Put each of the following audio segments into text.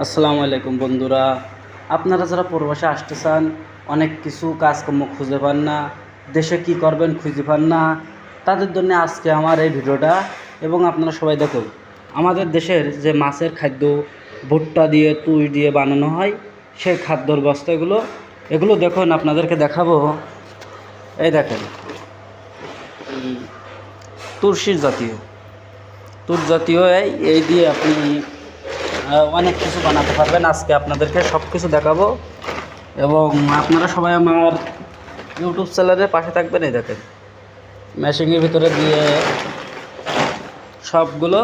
আসসালামু আলাইকুম বন্ধুরা, আপনারা যারা প্রবাসে আসতে চান, অনেক কিছু কাজকর্ম খুঁজে পান না, দেশে কি করবেন খুঁজে পান না, তাদের জন্য আজকে আমার এই ভিডিওটা। এবং আপনারা সবাই দেখুন, আমাদের দেশের যে মাছের খাদ্য ভুট্টা দিয়ে তুষ দিয়ে বানানো হয়, সেই খাদ্যর বস্তাগুলো এগুলো দেখুন, আপনাদেরকে দেখাবো। এই দেখেন, তুলসীর জাতীয় তুর জাতীয় এই দিয়ে আপনি অনেক কিছু বানাতে পারবেন। আজকে আপনাদেরকে সব কিছু দেখাবো এবং আপনারা সবাই আমার ইউটিউব চ্যানেলের পাশে থাকবেন। এই দেখেন, মেশিনের ভিতরে দিয়ে সবগুলো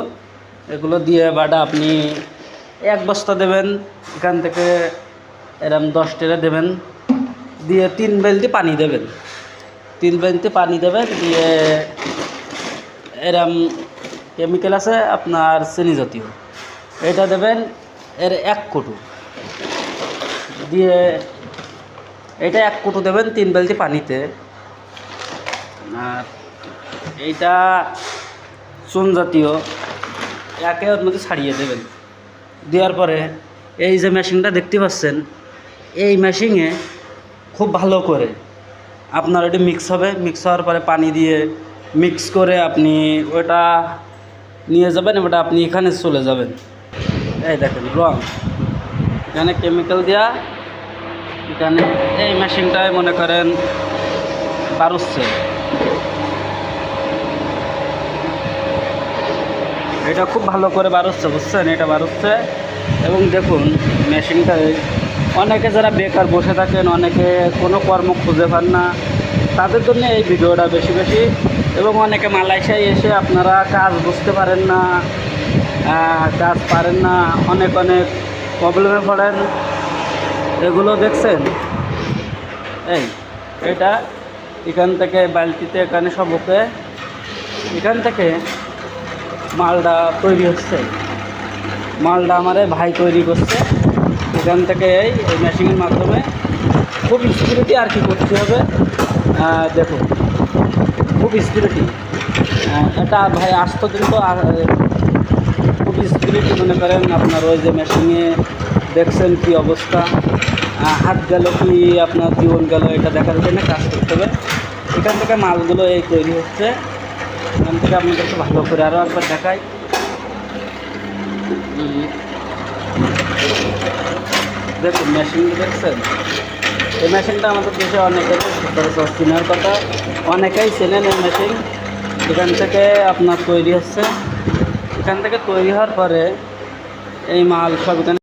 এগুলো দিয়ে বাটা আপনি এক বস্তা দেবেন, এখান থেকে এরম 10 টেরা দেবেন, দিয়ে 3 বালতি পানি দেবেন, 3 বালতি পানি দেবেন, দিয়ে এরম কেমিক্যাল আছে আপনার চিনি জাতীয়, এটা দেবেন এর 1 কুটু দিয়ে, এটা 1 কুটু দেবেন 3 বালতি পানিতে। আর এইটা চুন জাতীয়, একে ওর মধ্যে ছাড়িয়ে দেবেন। দেওয়ার পরে এই যে মেশিনটা দেখতে পাচ্ছেন, এই মেশিনে খুব ভালো করে আপনার ওটা মিক্স হবে। মিক্স হওয়ার পরে পানি দিয়ে মিক্স করে আপনি ওটা নিয়ে যাবেন, ওটা আপনি এখানে চলে যাবেন। এই দেখেন রং, এখানে কেমিক্যাল দেওয়া, এখানে এই মেশিনটায় মনে করেন বারুচ্ছে, এটা খুব ভালো করে বারুচ্ছে, বুঝছেন, এটা বারুচ্ছে। এবং দেখুন মেশিনটায় অনেকে যারা বেকার বসে থাকেন, অনেকে কোনো কর্ম খুঁজে পান না, তাদের জন্য এই ভিডিওটা বেশি বেশি। এবং অনেকে মালয়েশিয়ায় এসে আপনারা কাজ বুঝতে পারেন না, কাজ পারেন না, অনেক অনেক প্রবলেমে পড়েন, এগুলো দেখছেন। এটা এখান থেকে বালতিতে এখানে সব ওকে, এখান থেকে মালটা তৈরি হচ্ছে, মালটা আমার ভাই তৈরি করছে এখান থেকে। এই মেশিনের মাধ্যমে খুব স্পিরিটি আর কি করতে হবে, দেখুন খুব স্পিরিটি, এটা ভাই আসতো কিন্তু খুব স্পিরিটি। মনে করেন আপনার ওই যে মেশিনে দেখছেন কি অবস্থা, হাত গেল কি আপনার জীবন গেল, এটা দেখার জন্য কাজ করতে হবে। এখান থেকে মালগুলো এই তৈরি হচ্ছে, এখান থেকে আপনাদেরকে ভালো করে আরও একবার দেখাই। দেখুন মেশিনটা দেখছেন, এই মেশিনটা আমাদের দেশে অনেকের চেনার কথা, অনেকেই চেনেন এই মেশিন। এখান থেকে আপনার তৈরি হচ্ছে, এখান থেকে তৈরি হওয়ার পরে এই মাল সব এখানে